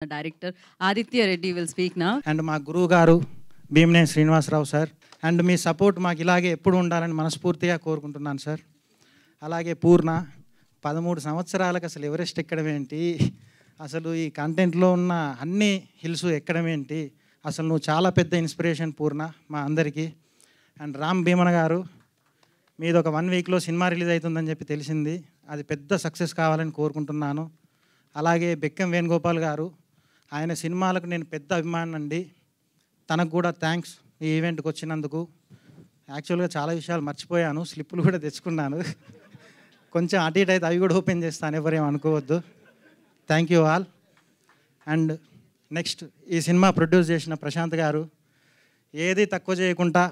Director Aditya Reddy will speak now. And మా గురువు గారు భీమనేని శ్రీనివాసరావు సార్ అండ్ మీ సపోర్ట్ మాకు ఇలాగే ఎప్పుడు ఉండాలని మనస్ఫూర్తిగా కోరుకుంటున్నాను సార్. అలాగే పూర్ణ 13 సంవత్సరాలకు అసలు ఎవరెస్ట్ ఎక్కడం ఏంటి, అసలు ఈ కంటెంట్లో ఉన్న అన్ని హిల్స్ ఎక్కడం ఏంటి, అసలు నువ్వు చాలా పెద్ద ఇన్స్పిరేషన్ పూర్ణ మా అందరికీ. అండ్ రామ్ భీమన్ గారు మీది ఒక 1 వీక్లో సినిమా రిలీజ్ అవుతుందని చెప్పి తెలిసింది, అది పెద్ద సక్సెస్ కావాలని కోరుకుంటున్నాను. అలాగే బెక్కం వేణుగోపాల్ గారు, ఆయన సినిమాలకు నేను పెద్ద అభిమానం అండి, తనకు కూడా థ్యాంక్స్ ఈ ఈవెంట్కి వచ్చినందుకు. యాక్చువల్గా చాలా విషయాలు మర్చిపోయాను, స్లిప్పులు కూడా తెచ్చుకున్నాను, కొంచెం అటు ఇటు అయితే అవి కూడా ఓపెన్ చేస్తాను, ఎవరేం అనుకోవద్దు. Thank you all. And next ఈ సినిమా ప్రొడ్యూస్ చేసిన ప్రశాంత్ గారు ఏది తక్కువ చేయకుండా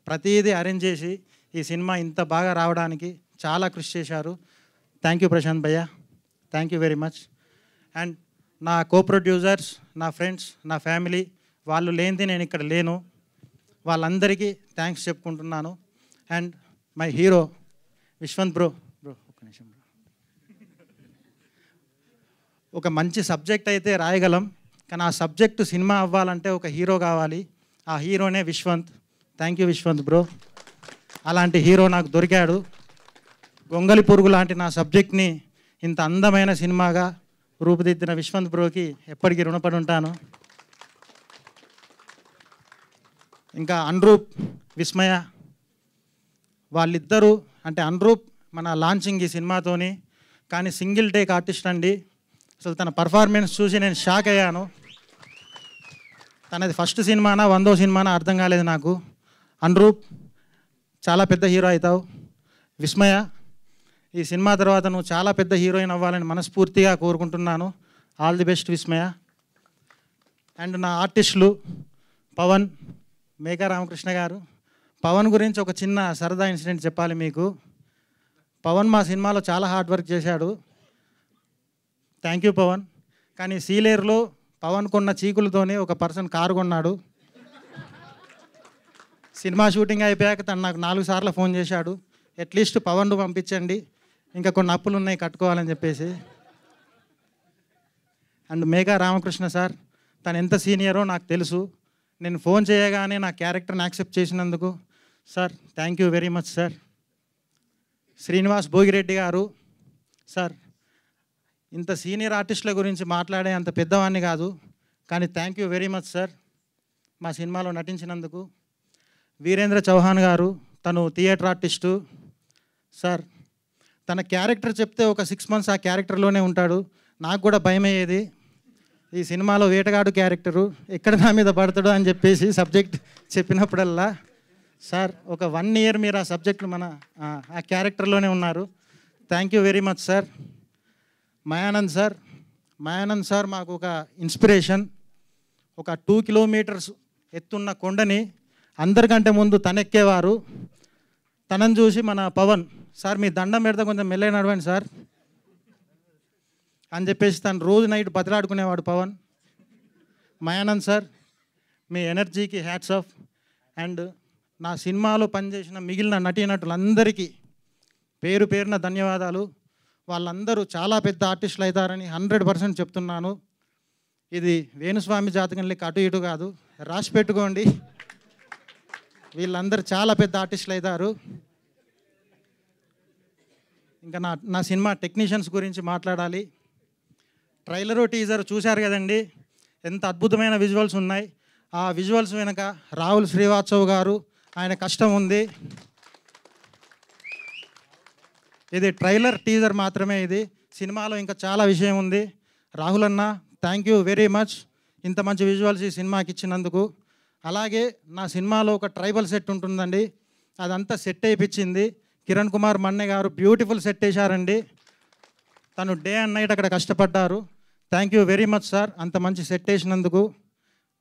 ప్రతిదీ అరేంజ్ చేసి ఈ సినిమా ఇంత బాగా రావడానికి చాలా కృషి చేశారు. థ్యాంక్ యూ ప్రశాంత్ భయ్య, thank you very much. And నా కో ప్రొడ్యూసర్స్, నా ఫ్రెండ్స్, నా ఫ్యామిలీ, వాళ్ళు లేనిది నేను ఇక్కడ లేను, వాళ్ళందరికీ థ్యాంక్స్ చెప్పుకుంటున్నాను. And my hero Viswant bro ఒక్క నిమిషం. ఒక మంచి సబ్జెక్ట్ అయితే రాయగలం, కానీ ఆ సబ్జెక్టు సినిమా అవ్వాలంటే ఒక హీరో కావాలి, ఆ హీరోనే Vishwanth. Thank you Vishwanth bro, అలాంటి హీరో నాకు దొరికాడు. గొంగలి పురుగు లాంటి నా సబ్జెక్ట్ని ఇంత అందమైన సినిమాగా రూపుదిద్దిన విశ్వంత్ బ్రోకి ఎప్పటికీ రుణపడి ఉంటాను. ఇంకా అనురూప్, విస్మయ, వాళ్ళిద్దరూ అంటే అనురూప్ మన లాంచింగ్ ఈ సినిమాతోని, కానీ సింగిల్ టేక్ ఆర్టిస్ట్ అండి. అసలు తన పర్ఫార్మెన్స్ చూసి నేను షాక్ అయ్యాను. తనది ఫస్ట్ సినిమానా 100వ సినిమానా అర్థం కాలేదు నాకు. అనురూప్ చాలా పెద్ద హీరో అవుతావు. విస్మయ, ఈ సినిమా తర్వాత నువ్వు చాలా పెద్ద హీరోయిన్ అవ్వాలని మనస్ఫూర్తిగా కోరుకుంటున్నాను. All the best Vismaya. And నా ఆర్టిస్టులు పవన్, మేఘా రామకృష్ణ గారు. పవన్ గురించి ఒక చిన్న సరదా ఇన్సిడెంట్ చెప్పాలి మీకు. పవన్ మా సినిమాలో చాలా హార్డ్ వర్క్ చేశాడు, థ్యాంక్ యూ పవన్. కానీ సీలేరులో పవన్ కొన్న చీకులతోనే ఒక పర్సన్ కారు కొన్నాడు. సినిమా షూటింగ్ అయిపోయాక తను నాకు 4 సార్లు ఫోన్ చేశాడు, అట్లీస్ట్ పవన్ పంపించండి, ఇంకా కొన్ని అప్పులు ఉన్నాయి కట్టుకోవాలని చెప్పేసి. అండ్ మేఘా రామకృష్ణ సార్, తను ఎంత సీనియరో నాకు తెలుసు. నేను ఫోన్ చేయగానే నా క్యారెక్టర్ని యాక్సెప్ట్ చేసినందుకు sir thank you very much sir. Srinivas Bhogireddy గారు సార్, ఇంత సీనియర్ ఆర్టిస్టుల గురించి మాట్లాడే అంత పెద్దవాడిని కాదు, కానీ thank you very much sir మా సినిమాలో నటించినందుకు. వీరేంద్ర చౌహాన్ గారు, తను థియేటర్ ఆర్టిస్టు సార్. తన క్యారెక్టర్ చెప్తే ఒక 6 months ఆ క్యారెక్టర్లోనే ఉంటాడు. నాకు కూడా భయం అయ్యేది, ఈ సినిమాలో వేటగాడు క్యారెక్టరు ఎక్కడ నా మీద పడతాడు అని చెప్పేసి సబ్జెక్ట్ చెప్పినప్పుడల్లా. సార్ ఒక 1 year మీరు ఆ సబ్జెక్టులు ఆ క్యారెక్టర్లోనే ఉన్నారు, thank you very much sir. Mayanand sir మాకు ఒక ఇన్స్పిరేషన్. ఒక 2 kilometers ఎత్తున్న కొండని అందరికంటే ముందు తనెక్కేవారు. తనని చూసి మన పవన్ సార్ మీ దండం పెడితే కొంచెం మెల్లగా నడవండి సార్ అని చెప్పేసి తను రోజు నైట్ బతిలాడుకునేవాడు పవన్. మయానంద్ సార్, మీ ఎనర్జీకి హ్యాట్స్ ఆఫ్. అండ్ నా సినిమాలో పనిచేసిన మిగిలిన నటీనటులందరికీ పేరు పేరున ధన్యవాదాలు. వాళ్ళందరూ చాలా పెద్ద ఆర్టిస్టులు అవుతారని 100% చెప్తున్నాను. ఇది వేణుస్వామి జాతకం లెక్క అటు ఇటు కాదు, రాసి పెట్టుకోండి, వీళ్ళందరూ చాలా పెద్ద ఆర్టిస్టులు అవుతారు. ఇంకా నా సినిమా టెక్నీషియన్స్ గురించి మాట్లాడాలి. ట్రైలరు టీజర్ చూశారు కదండి, ఎంత అద్భుతమైన విజువల్స్ ఉన్నాయి. ఆ విజువల్స్ వెనక రాహుల్ శ్రీవాత్సవ్ గారు, ఆయన కష్టం ఉంది. ఇది ట్రైలర్ టీజర్ మాత్రమే, ఇది సినిమాలో ఇంకా చాలా విషయం ఉంది. రాహుల్ అన్న థ్యాంక్ యూ వెరీ మచ్ ఇంత మంచి విజువల్స్ ఈ సినిమాకి ఇచ్చినందుకు. అలాగే నా సినిమాలో ఒక ట్రైబల్ సెట్ ఉంటుందండి, అదంతా సెట్ అయిపించింది కిరణ్ కుమార్ మన్నే గారు, బ్యూటిఫుల్ సెట్ వేశారండి. తను డే అండ్ నైట్ అక్కడ కష్టపడ్డారు, thank you very much sir అంత మంచి సెట్ వేసినందుకు.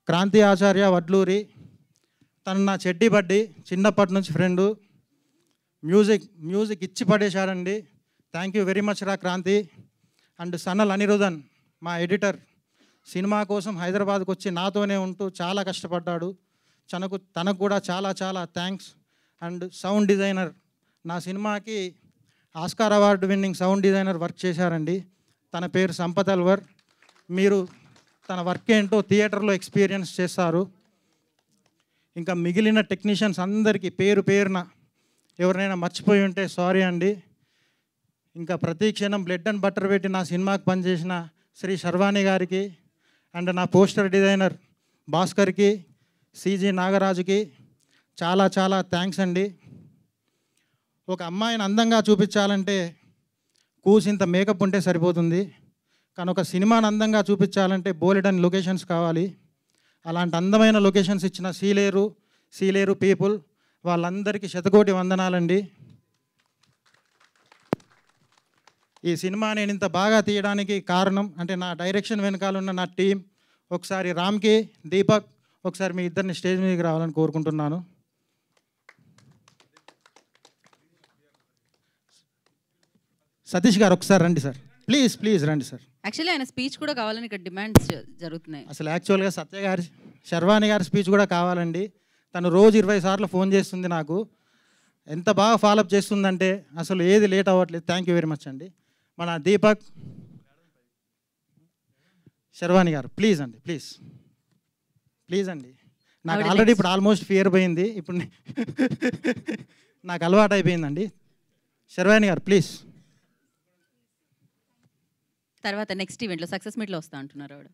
క్రాంతి ఆచార్య వడ్లూరి, తను నా చెడ్డీ బడ్డీ, చిన్నప్పటి నుంచి ఫ్రెండు, మ్యూజిక్ ఇచ్చి పడేశాడండి, థ్యాంక్ యూ వెరీ మచ్ రా క్రాంతి. అండ్ సనల్ అనిరుధన్ మా ఎడిటర్, సినిమా కోసం హైదరాబాద్కి వచ్చి నాతోనే ఉంటూ చాలా కష్టపడ్డాడు, తనకు కూడా చాలా చాలా థ్యాంక్స్. అండ్ సౌండ్ డిజైనర్, నా సినిమాకి Oscar award winning sound designer work చేశారండి, తన పేరు సంపత్ అల్వర్. మీరు తన వర్క్ ఏంటో థియేటర్లో ఎక్స్పీరియన్స్ చేస్తారు. ఇంకా మిగిలిన టెక్నీషియన్స్ అందరికీ పేరు పేరున ఎవరైనా మర్చిపోయి ఉంటే సారీ అండి. ఇంకా ప్రతి క్షణం బ్లడ్ అండ్ బట్టర్ పెట్టి నా సినిమాకి పనిచేసిన శ్రీ శర్వాణి గారికి అండ్ నా పోస్టర్ డిజైనర్ భాస్కర్కి, సిజి నాగరాజుకి చాలా చాలా థ్యాంక్స్ అండి. ఒక అమ్మాయిని అందంగా చూపించాలంటే కూసింత మేకప్ ఉంటే సరిపోతుంది, కానీ ఒక సినిమాని అందంగా చూపించాలంటే బోలెడని లొకేషన్స్ కావాలి. అలాంటి అందమైన లొకేషన్స్ ఇచ్చిన సీలేరు పీపుల్ వాళ్ళందరికీ శతకోటి వందనాలండి. ఈ సినిమా నేను ఇంత బాగా తీయడానికి కారణం అంటే నా డైరెక్షన్ వెనకాల ఉన్న నా టీం. ఒకసారి రామ్కి, దీపక్, ఒకసారి మీ ఇద్దరిని స్టేజ్ మీదకి రావాలని కోరుకుంటున్నాను. సతీష్ గారు ఒకసారి రండి సార్, ప్లీజ్ రండి సార్. యాక్చువల్లీ ఆయన స్పీచ్ కూడా కావాలని ఇక్కడ డిమాండ్స్ జరుగుతున్నాయి. అసలు యాక్చువల్గా శర్వాణి గారి స్పీచ్ కూడా కావాలండి. తను రోజు 20 సార్లు ఫోన్ చేస్తుంది నాకు. ఎంత బాగా ఫాలోఅప్ చేస్తుందంటే అసలు ఏది లేట్ అవ్వట్లేదు. థ్యాంక్ యూ వెరీ మచ్ అండి. మన దీపక్, శర్వాణి గారు ప్లీజ్ అండి. నాకు ఆల్రెడీ ఇప్పుడు ఆల్మోస్ట్ ఫియర్ పోయింది, ఇప్పుడు నాకు అలవాటు అయిపోయిందండి. శర్వాణి గారు ప్లీజ్. తర్వాత నెక్స్ట్ ఈవెంట్లో సక్సెస్ మీట్లో వస్తా అంటున్నారు ఆవిడ.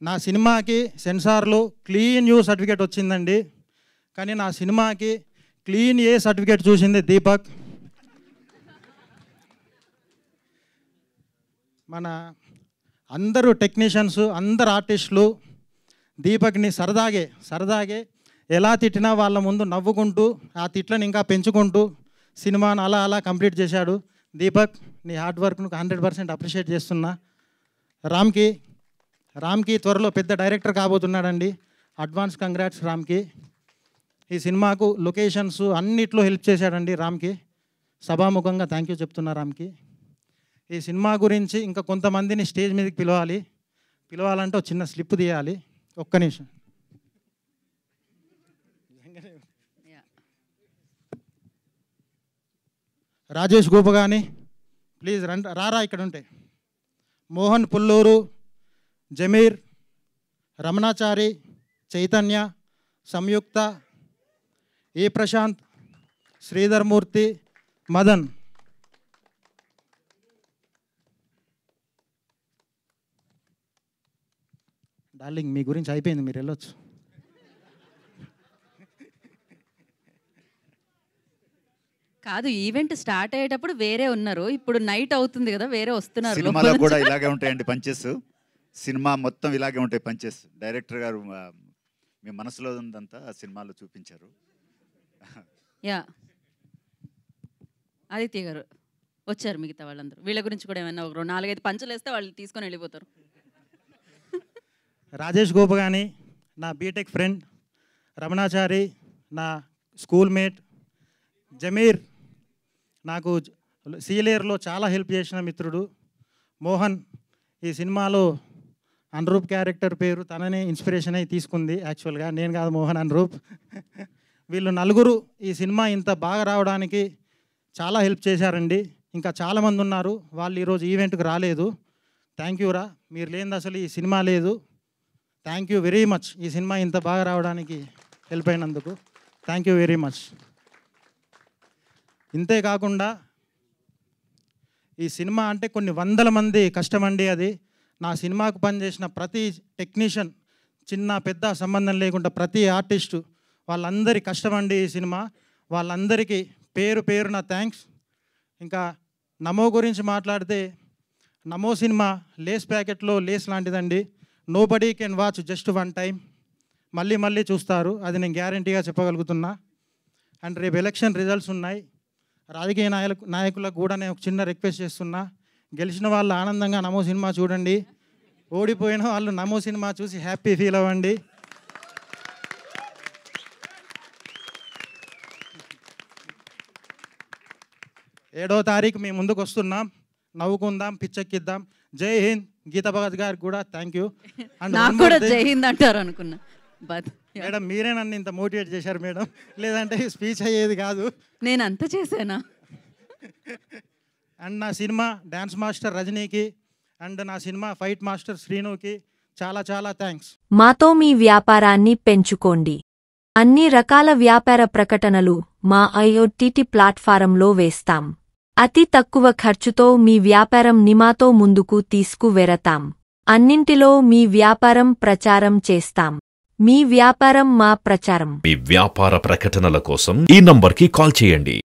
నా సినిమాకి సెన్సార్లో క్లీన్ యూ సర్టిఫికేట్ వచ్చిందండి, కానీ నా సినిమాకి క్లీన్ ఏ సర్టిఫికేట్ చూసింది దీపక్. మన అందరూ టెక్నీషియన్స్, అందరు ఆర్టిస్టులు దీపక్ని సరదాగే ఎలా తిట్టినా వాళ్ళ ముందు నవ్వుకుంటూ ఆ తిట్లను ఇంకా పెంచుకుంటూ సినిమాను అలా కంప్లీట్ చేశాడు. దీపక్, నీ హార్డ్ వర్క్ను 100% అప్రిషియేట్ చేస్తున్నా. రామ్కి త్వరలో పెద్ద డైరెక్టర్ కాబోతున్నాడండి. అడ్వాన్స్ కంగ్రాట్స్ రామ్కి. ఈ సినిమాకు లొకేషన్స్ అన్నిట్లో హెల్ప్ చేశాడండి రామ్కి. సభాముఖంగా థ్యాంక్ యూ చెప్తున్నా రామ్కి. ఈ సినిమా గురించి ఇంకా కొంతమందిని స్టేజ్ మీదకి పిలవాలంటే ఒక చిన్న స్లిప్ తీయాలి. ఒక్క నిమిషం. రాజేష్ గోపగాని ప్లీజ్ రారా ఇక్కడ ఉంటే. మోహన్ పుల్లూరు, జమీర్, రమణాచారి, చైతన్య, సంయుక్త, ఏ ప్రశాంత్, శ్రీధర్మూర్తి, మదన్. డార్లింగ్ మీ గురించి అయిపోయింది, మీరు వెళ్ళొచ్చు. కాదు, ఈవెంట్ స్టార్ట్ అయ్యేటప్పుడు వేరే ఉన్నారు, ఇప్పుడు నైట్ అవుతుంది కదా వేరే వస్తున్నారు. సినిమాలో కూడా ఇలాగే ఉంటాయండి పంచెస్. సినిమా మొత్తం ఇలాగే ఉంటాయి పంచెస్. డైరెక్టర్ గారు మీ మనసులో ఉందంతా సినిమాలో చూపించారు. యా, ఆదిత్య గారు వచ్చారు, మిగతా వాళ్ళందరూ వీళ్ళ గురించి కూడా ఏమైనా ఒక 4-5 పంచులు వేస్తే వాళ్ళు తీసుకొని వెళ్ళిపోతారు. రాజేష్ గోపగాని నా బీటెక్ ఫ్రెండ్, రమణాచారి నా స్కూల్ మేట్, జమీర్ నాకు సీలేరులో చాలా హెల్ప్ చేసిన మిత్రుడు, మోహన్ ఈ సినిమాలో అనురూప్ క్యారెక్టర్ పేరు తననే ఇన్స్పిరేషన్ అయి తీసుకుంది. యాక్చువల్గా నేను కాదు, మోహన్ అనురూప్. వీళ్ళు నలుగురు ఈ సినిమా ఇంత బాగా రావడానికి చాలా హెల్ప్ చేశారండి. ఇంకా చాలామంది ఉన్నారు, వాళ్ళు ఈరోజు ఈవెంట్కి రాలేదు. థ్యాంక్ యూ రా, మీరు లేనిది అసలు ఈ సినిమా లేదు. థ్యాంక్ యూ వెరీ మచ్, ఈ సినిమా ఇంత బాగా రావడానికి హెల్ప్ అయినందుకు థ్యాంక్ యూ వెరీ మచ్. ఇంతే కాకుండా ఈ సినిమా అంటే కొన్ని వందల మంది కష్టమండి. అది నా సినిమాకు పనిచేసిన ప్రతి టెక్నీషియన్, చిన్న పెద్ద సంబంధం లేకుండా ప్రతి ఆర్టిస్టు, వాళ్ళందరి కష్టమండి ఈ సినిమా. వాళ్ళందరికీ పేరున థ్యాంక్స్. ఇంకా నమో గురించి మాట్లాడితే, నమో సినిమా లేస్ ప్యాకెట్లో లేస్ లాంటిదండి. Nobody can watch just one time, మళ్ళీ చూస్తారు, అది నేను గ్యారంటీగా చెప్పగలుగుతున్నా. అండ్ రేపు ఎలక్షన్ రిజల్ట్స్ ఉన్నాయి. రాజకీయ నాయకులకు కూడా నేను ఒక చిన్న రిక్వెస్ట్ చేస్తున్నా, గెలిచిన వాళ్ళు ఆనందంగా నమో సినిమా చూడండి, ఓడిపోయిన వాళ్ళు నమో సినిమా చూసి హ్యాపీ ఫీల్ అవ్వండి. ఏడో తారీఖు మీ ముందుకు వస్తున్నాం, నవ్వుకుందాం, పిచ్చెక్కిద్దాం. జై హింద్. గీతా భగత్ గారికి కూడా థ్యాంక్ యూ. నాకు కూడా జై హింద్ అంటారు అనుకున్నా. మేడం మీరే నన్ను ఇంత మోటివేట్ చేశారు మేడం, లేదంటే స్పీచ్ అయ్యేది కాదు. నేను అంత చేశానా? అండ్ నా సినిమా డ్యాన్స్ మాస్టర్ రజనీకి, అండ్ నా సినిమా ఫైట్ మాస్టర్ శ్రీనుకి, చాలా చాలా థ్యాంక్స్. మాతో మీ వ్యాపారాన్ని పెంచుకోండి. అన్ని రకాల వ్యాపార ప్రకటనలు మా IoT ప్లాట్ఫారంలో వేస్తాం. అతి తక్కువ ఖర్చుతో మీ వ్యాపారం నిమాతో ముందుకు తీసుకువెరతాం. అన్నింటిలో మీ వ్యాపారం ప్రచారం చేస్తాం. మీ వ్యాపారం మా ప్రచారం. మీ వ్యాపార ప్రకటనల కోసం ఈ నంబర్కి కాల్ చేయండి.